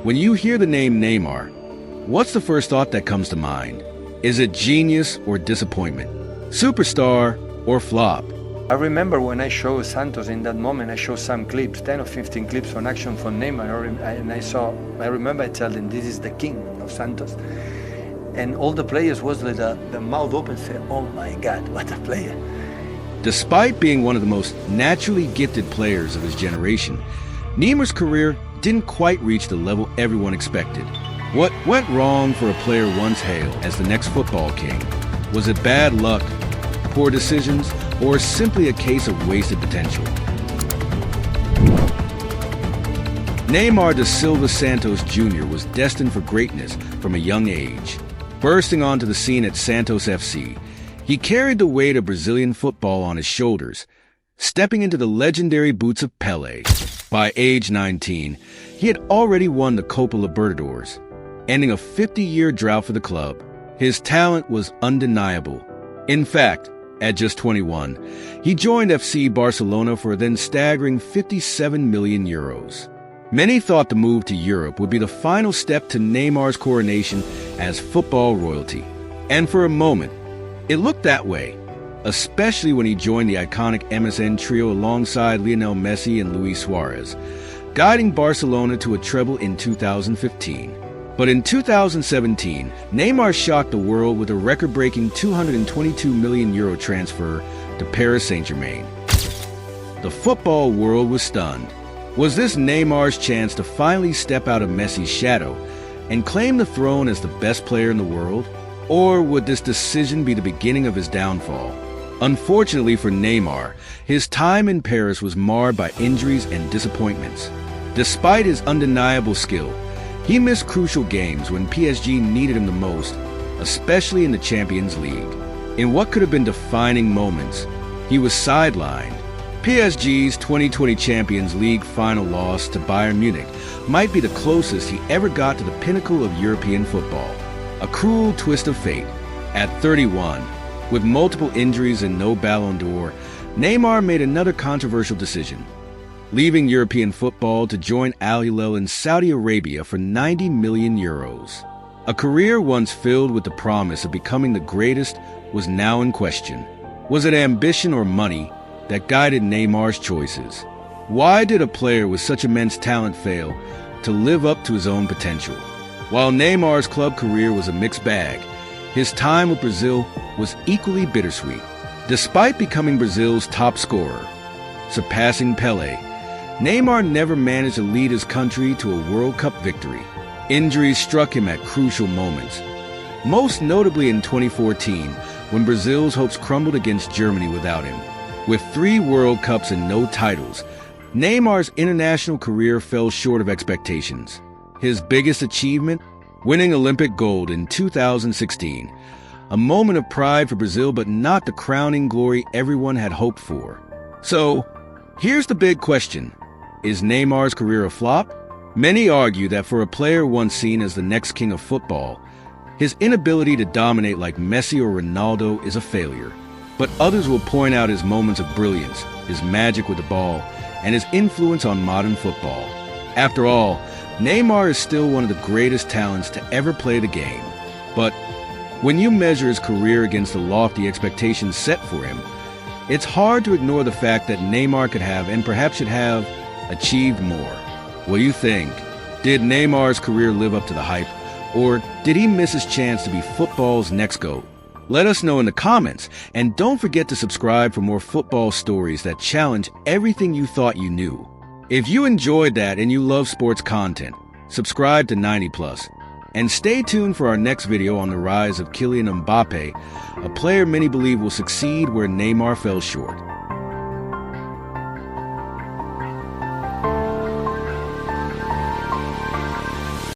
When you hear the name Neymar, what's the first thought that comes to mind? Is it genius or disappointment? Superstar or flop? I remember when I showed Santos in that moment, I showed some clips, 10 or 15 clips on action from Neymar, and I remember I told him, this is the king of Santos. And all the players was like the mouth open, said, oh my God, what a player. Despite being one of the most naturally gifted players of his generation, Neymar's career didn't quite reach the level everyone expected. What went wrong for a player once hailed as the next football king? Was it bad luck, poor decisions, or simply a case of wasted potential? Neymar da Silva Santos Jr. was destined for greatness from a young age. Bursting onto the scene at Santos FC, he carried the weight of Brazilian football on his shoulders, stepping into the legendary boots of Pelé. By age 19, he had already won the Copa Libertadores, ending a 50-year drought for the club. His talent was undeniable. In fact, at just 21, he joined FC Barcelona for a then staggering 57 million euros. Many thought the move to Europe would be the final step to Neymar's coronation as football royalty. And for a moment, it looked that way, especially when he joined the iconic MSN trio alongside Lionel Messi and Luis Suarez, guiding Barcelona to a treble in 2015. But in 2017, Neymar shocked the world with a record-breaking 222 million euro transfer to Paris Saint-Germain. The football world was stunned. Was this Neymar's chance to finally step out of Messi's shadow and claim the throne as the best player in the world? Or would this decision be the beginning of his downfall? Unfortunately for Neymar, his time in Paris was marred by injuries and disappointments. Despite his undeniable skill, he missed crucial games when PSG needed him the most, especially in the Champions League. In what could have been defining moments, he was sidelined. PSG's 2020 Champions League final loss to Bayern Munich might be the closest he ever got to the pinnacle of European football. A cruel twist of fate. At 31, with multiple injuries and no Ballon d'Or, Neymar made another controversial decision, leaving European football to join Al Hilal in Saudi Arabia for 90 million euros. A career once filled with the promise of becoming the greatest was now in question. Was it ambition or money that guided Neymar's choices? Why did a player with such immense talent fail to live up to his own potential? While Neymar's club career was a mixed bag, his time with Brazil was equally bittersweet. Despite becoming Brazil's top scorer, surpassing Pelé, Neymar never managed to lead his country to a World Cup victory. Injuries struck him at crucial moments, most notably in 2014, when Brazil's hopes crumbled against Germany without him. With 3 World Cups and no titles, Neymar's international career fell short of expectations. His biggest achievement? Winning Olympic gold in 2016. A moment of pride for Brazil, but not the crowning glory everyone had hoped for. So, here's the big question. Is Neymar's career a flop? Many argue that for a player once seen as the next king of football, his inability to dominate like Messi or Ronaldo is a failure. But others will point out his moments of brilliance, his magic with the ball, and his influence on modern football. After all, Neymar is still one of the greatest talents to ever play the game. But when you measure his career against the lofty expectations set for him, it's hard to ignore the fact that Neymar could have, and perhaps should have, achieved more. What do you think? Did Neymar's career live up to the hype, or did he miss his chance to be football's next GOAT? Let us know in the comments, and don't forget to subscribe for more football stories that challenge everything you thought you knew. If you enjoyed that and you love sports content, subscribe to 90+, and stay tuned for our next video on the rise of Kylian Mbappe, a player many believe will succeed where Neymar fell short.